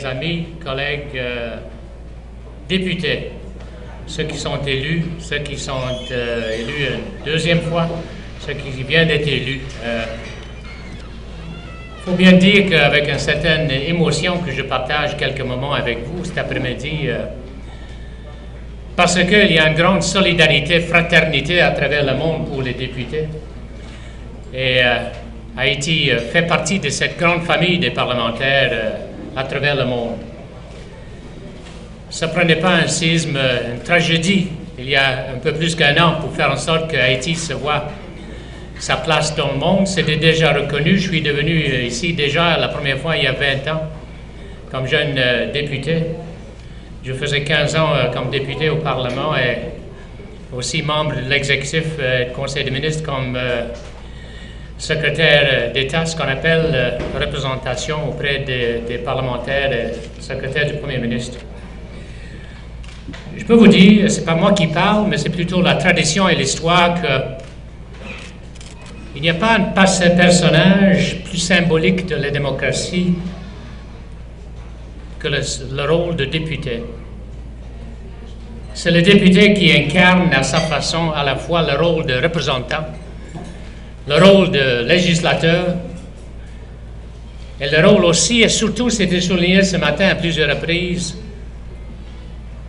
mes amis, collègues députés, ceux qui sont élus, ceux qui sont élus une deuxième fois, ceux qui viennent d'être élus. Il faut bien dire qu'avec une certaine émotion que je partage quelques moments avec vous cet après-midi, parce qu'il y a une grande solidarité, fraternité à travers le monde pour les députés. Et Haïti fait partie de cette grande famille des parlementaires à travers le monde. Ça ne prenait pas un séisme, une tragédie, il y a un peu plus qu'un an pour faire en sorte que Haïti se voit sa place dans le monde. C'était déjà reconnu. Je suis devenu ici déjà la première fois il y a 20 ans comme jeune député. Je faisais 15 ans comme député au Parlement et aussi membre de l'exécutif du Conseil des ministres comme secrétaire d'État, ce qu'on appelle représentation auprès des parlementaires et secrétaire du Premier ministre. Je peux vous dire, ce n'est pas moi qui parle, mais c'est plutôt la tradition et l'histoire qu'il n'y a pas un personnage plus symbolique de la démocratie que le rôle de député. C'est le député qui incarne à sa façon à la fois le rôle de représentant, le rôle de législateur, et le rôle aussi, et surtout, c'était souligné ce matin à plusieurs reprises,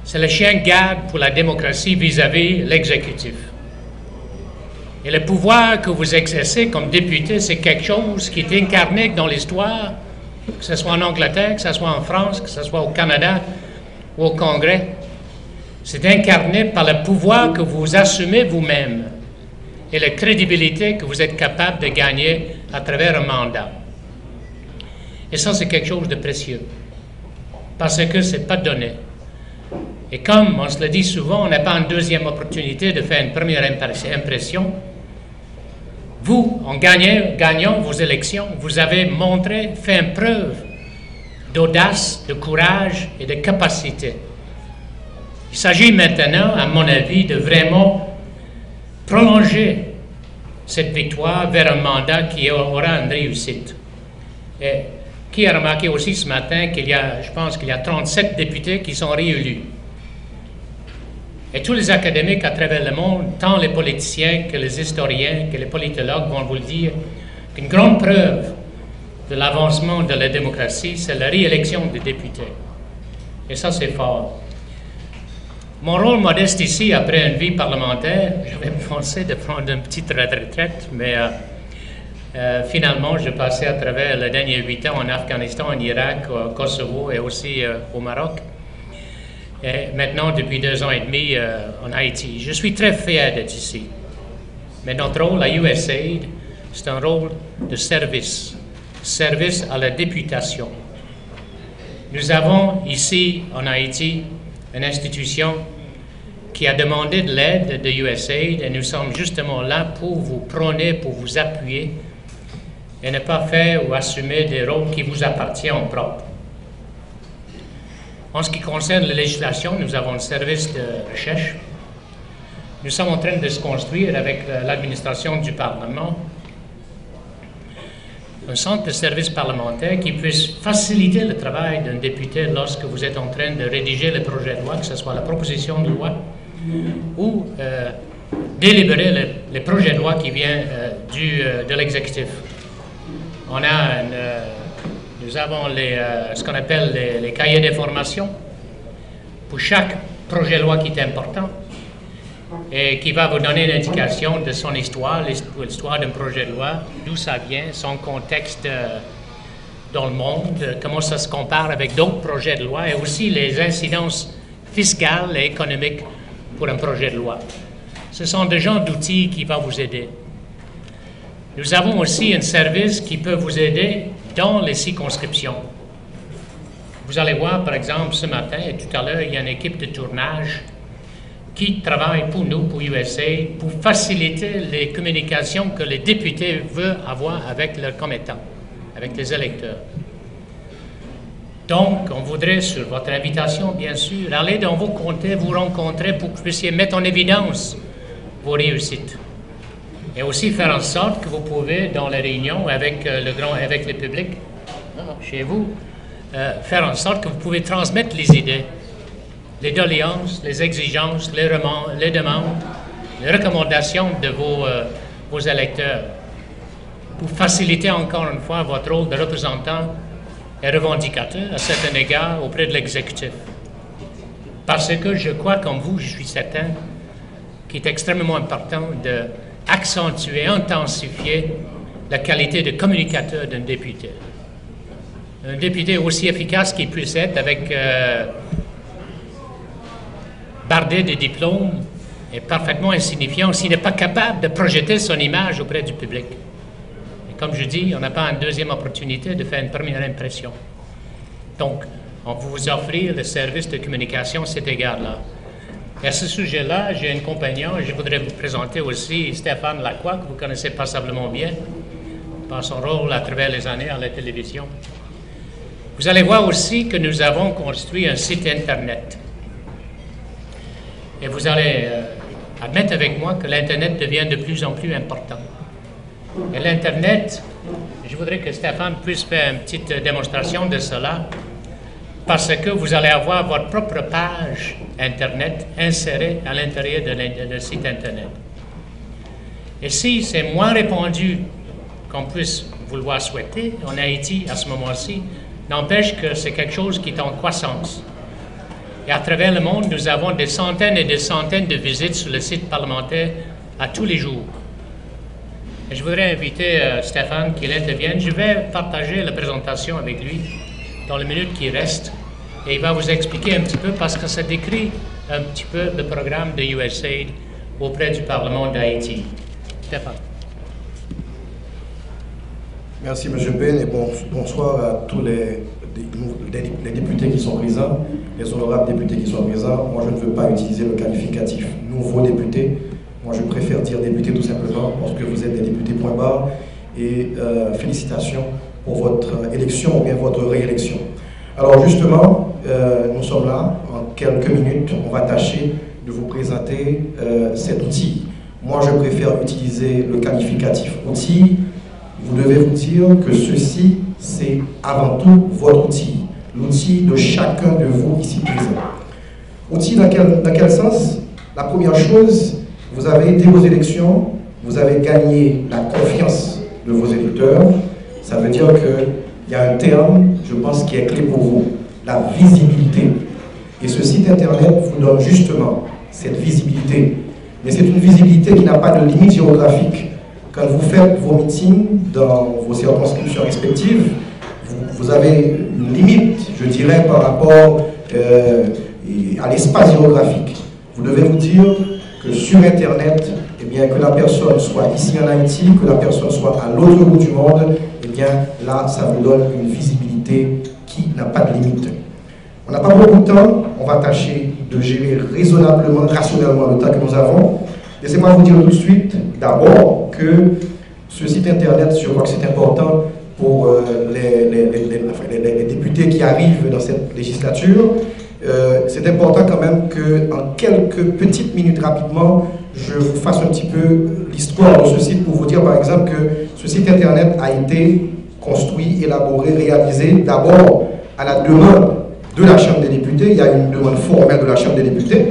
c'est le chien de garde pour la démocratie vis-à-vis l'exécutif. Et le pouvoir que vous exercez comme député, c'est quelque chose qui est incarné dans l'histoire, que ce soit en Angleterre, que ce soit en France, que ce soit au Canada ou au Congrès. C'est incarné par le pouvoir que vous assumez vous-même et la crédibilité que vous êtes capable de gagner à travers un mandat. Et ça, c'est quelque chose de précieux, parce que ce n'est pas donné. Et comme on se le dit souvent, on n'a pas une deuxième opportunité de faire une première impression. Vous, en gagnant vos élections, vous avez montré, fait une preuve d'audace, de courage et de capacité. Il s'agit maintenant, à mon avis, de vraiment prolonger cette victoire vers un mandat qui aura une réussite. Et qui a remarqué aussi ce matin qu'il y a, je pense qu'il y a 37 députés qui sont réélus. Et tous les académiques à travers le monde, tant les politiciens que les historiens, que les politologues vont vous le dire, qu'une grande preuve de l'avancement de la démocratie, c'est la réélection des députés. Et ça, c'est fort. Mon rôle modeste ici, après une vie parlementaire, j'avais pensé de prendre une petite retraite, mais finalement, je passais à travers les derniers 8 ans en Afghanistan, en Irak, au Kosovo et aussi au Maroc. Et maintenant, depuis 2 ans et demi, en Haïti. Je suis très fier d'être ici. Mais notre rôle à USAID, c'est un rôle de service à la députation. Nous avons ici, en Haïti, une institution qui a demandé de l'aide de USAID et nous sommes justement là pour vous prôner, pour vous appuyer et ne pas faire ou assumer des rôles qui vous appartiennent en propre. En ce qui concerne la législation, nous avons un service de recherche. Nous sommes en train de se construire avec l'administration du Parlement un centre de service parlementaire qui puisse faciliter le travail d'un député lorsque vous êtes en train de rédiger le projet de loi, que ce soit la proposition de loi ou délibérer les projets de loi qui viennent de l'exécutif. Nous avons ce qu'on appelle les cahiers d'information pour chaque projet de loi qui est important et qui va vous donner une indication de son histoire, l'histoire d'un projet de loi, d'où ça vient, son contexte dans le monde, comment ça se compare avec d'autres projets de loi et aussi les incidences fiscales et économiques pour un projet de loi. Ce sont des genres d'outils qui vont vous aider. Nous avons aussi un service qui peut vous aider dans les circonscriptions. Vous allez voir, par exemple, ce matin et tout à l'heure, il y a une équipe de tournage qui travaille pour nous, pour USAID, pour faciliter les communications que les députés veulent avoir avec leurs commettants, avec les électeurs. Donc, on voudrait, sur votre invitation, bien sûr, aller dans vos comtés, vous rencontrer pour que vous puissiez mettre en évidence vos réussites. Et aussi faire en sorte que vous pouvez, dans les réunions avec le public, chez vous, faire en sorte que vous pouvez transmettre les idées, les doléances, les exigences, les demandes, les recommandations de vos électeurs, pour faciliter encore une fois votre rôle de représentant et revendicateur à certain égard auprès de l'exécutif. Parce que je crois, comme vous, je suis certain, qu'il est extrêmement important d'accentuer, intensifier la qualité de communicateur d'un député. Un député aussi efficace qu'il puisse être, avec bardé de diplômes, est parfaitement insignifiant s'il n'est pas capable de projeter son image auprès du public. Et comme je dis, on n'a pas une deuxième opportunité de faire une première impression. Donc, on peut vous offrir le service de communication à cet égard-là. Et à ce sujet-là, j'ai un compagnon, et je voudrais vous présenter aussi Stéphane Lacroix, que vous connaissez passablement bien, par son rôle à travers les années à la télévision. Vous allez voir aussi que nous avons construit un site Internet. Et vous allez admettre avec moi que l'Internet devient de plus en plus important. Et l'Internet, je voudrais que Stéphane puisse faire une petite démonstration de cela, parce que vous allez avoir votre propre page Internet insérée à l'intérieur de site Internet. Et si c'est moins répandu qu'on puisse vouloir souhaiter en Haïti à ce moment-ci, n'empêche que c'est quelque chose qui est en croissance. Et à travers le monde, nous avons des centaines et des centaines de visites sur le site parlementaire à tous les jours. Et je voudrais inviter Stéphane qu'il intervienne. Je vais partager la présentation avec lui dans les minutes qui restent. Et il va vous expliquer un petit peu, parce que ça décrit un petit peu le programme de USAID auprès du Parlement d'Haïti. Stéphane. Merci, M. Payne, et bonsoir à tous les députés qui sont présents, les honorables députés qui sont présents. Moi, je ne veux pas utiliser le qualificatif nouveau député. Moi, je préfère dire député tout simplement, parce que vous êtes des députés point barre. Et félicitations pour votre élection ou bien votre réélection. Alors justement, nous sommes là. En quelques minutes, on va tâcher de vous présenter cet outil. Moi, je préfère utiliser le qualificatif outil. Vous devez vous dire que ceci, c'est avant tout votre outil, l'outil de chacun de vous ici présents. Outil dans quel sens? La première chose, vous avez été aux élections, vous avez gagné la confiance de vos électeurs. Ça veut dire qu'il y a un terme, je pense, qui est clé pour vous, la visibilité. Et ce site Internet vous donne justement cette visibilité. Mais c'est une visibilité qui n'a pas de limite géographique. Quand vous faites vos meetings dans vos circonscriptions respectives, vous avez une limite, je dirais, par rapport à l'espace géographique. Vous devez vous dire que sur Internet, eh bien, que la personne soit ici en Haïti, que la personne soit à l'autre bout du monde, eh bien, là, ça vous donne une visibilité qui n'a pas de limite. On n'a pas beaucoup de temps, on va tâcher de gérer raisonnablement, rationnellement le temps que nous avons. Laissez-moi vous dire tout de suite, d'abord, que ce site Internet, je crois que c'est important pour les députés qui arrivent dans cette législature. C'est important quand même qu'en quelques petites minutes rapidement, je vous fasse un petit peu l'histoire de ce site pour vous dire par exemple que ce site Internet a été construit, élaboré, réalisé d'abord à la demande de la Chambre des députés. Il y a une demande formelle de la Chambre des députés.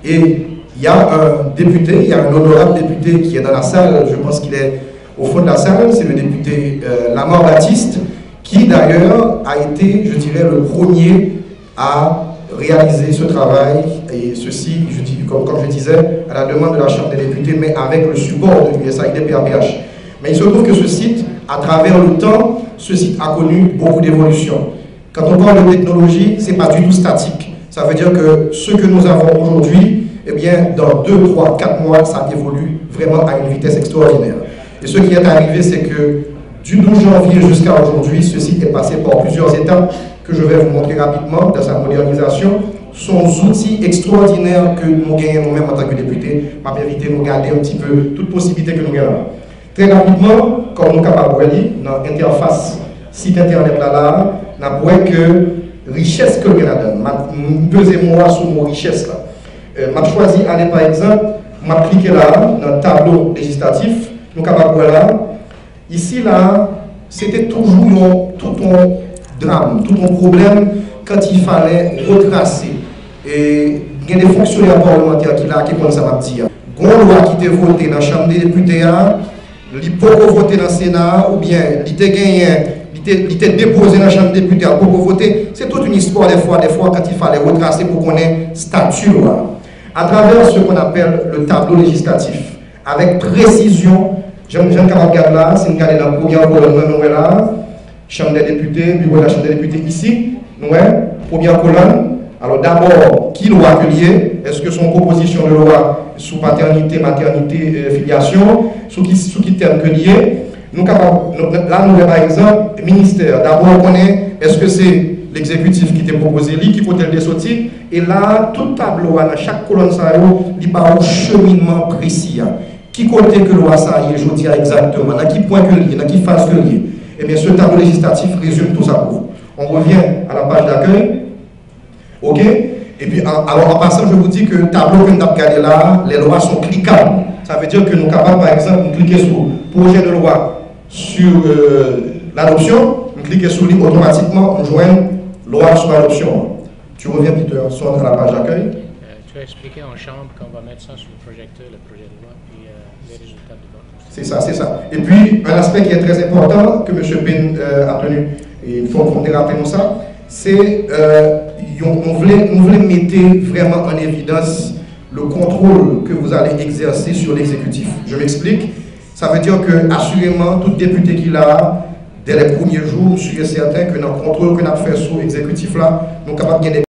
Et il y a un député, il y a un honorable député qui est dans la salle, je pense qu'il est au fond de la salle, c'est le député Lamar Baptiste, qui d'ailleurs a été, je dirais, le premier à réaliser ce travail, et ceci, comme je disais, à la demande de la Chambre des députés, mais avec le support de l'USAID PAPH. Mais il se trouve que ce site, à travers le temps, ce site a connu beaucoup d'évolutions. Quand on parle de technologie, ce n'est pas du tout statique. Ça veut dire que ce que nous avons aujourd'hui, eh bien, dans 2, 3, 4 mois, ça évolue vraiment à une vitesse extraordinaire. Et ce qui est arrivé, c'est que du 12 janvier jusqu'à aujourd'hui, ce site est passé par plusieurs étapes que je vais vous montrer rapidement dans sa modernisation. Sont outils extraordinaires que nous gagnons nous-mêmes en tant que députés, m'a permis de nous garder un petit peu toute possibilité que nous gagnons. Très rapidement, comme nous sommes capables de dire, dans l'interface site internet là, nous avons que richesse que nous avons. Nous pesons sur nos richesses là. Je choisi aller par exemple, je cliquer là, dans le tableau législatif, nous sommes capables de là. Ici là, c'était toujours tout un drame, tout un problème quand il fallait retracer. Et il y a des fonctionnaires parlementaires qui comme ça va dire. Il y a une loi qui était votée dans la Chambre des députés, il peut voter dans le Sénat, ou bien il était déposé dans la Chambre des députés, il peut voter. C'est toute une histoire des fois quand il fallait retracer pour qu'on ait statut loi. À travers ce qu'on appelle le tableau législatif, avec précision, j'aime quand regarde là, c'est une garde dans la première colonne, nous là, Chambre des députés, bureau de la Chambre des députés ici, nous première colonne. Alors d'abord, qui loi que lié? Est-ce que son proposition de loi sous paternité, maternité, filiation, sous qui terme que lié? Nous capable, là nous par exemple, ministère. D'abord on connaît, est-ce que c'est l'exécutif qui t'a proposé, qui côté le sorti? Et là, tout tableau, dans chaque colonne ça il a un cheminement précis. Qui côté que loi ça y est, je dis exactement, dans qui point que lié, dans qui phase que lié. Et bien ce tableau législatif résume tout ça pour vous. On revient à la page d'accueil. Ok? Et puis, alors en passant, je vous dis que le tableau que nous avons regardé là, les lois sont cliquables. Ça veut dire que nous sommes capables, par exemple, de cliquer sur le projet de loi sur l'adoption, nous cliquons sur lui automatiquement, on joint loi sur l'adoption. Tu reviens, Peter, sur la page d'accueil. Tu as expliqué en chambre qu'on va mettre ça sur le projecteur, le projet de loi, puis les résultats du vote. C'est ça, c'est ça. Et puis, un aspect qui est très important, que M. Ben a tenu, et il faut rappeler ça, c'est nous voulons mettre vraiment en évidence le contrôle que vous allez exercer sur l'exécutif. Je m'explique. Ça veut dire que, assurément, tout député qui l'a, dès les premiers jours, je suis certain que dans le contrôle que nous avons fait sur l'exécutif là, nous sommes capables de gagner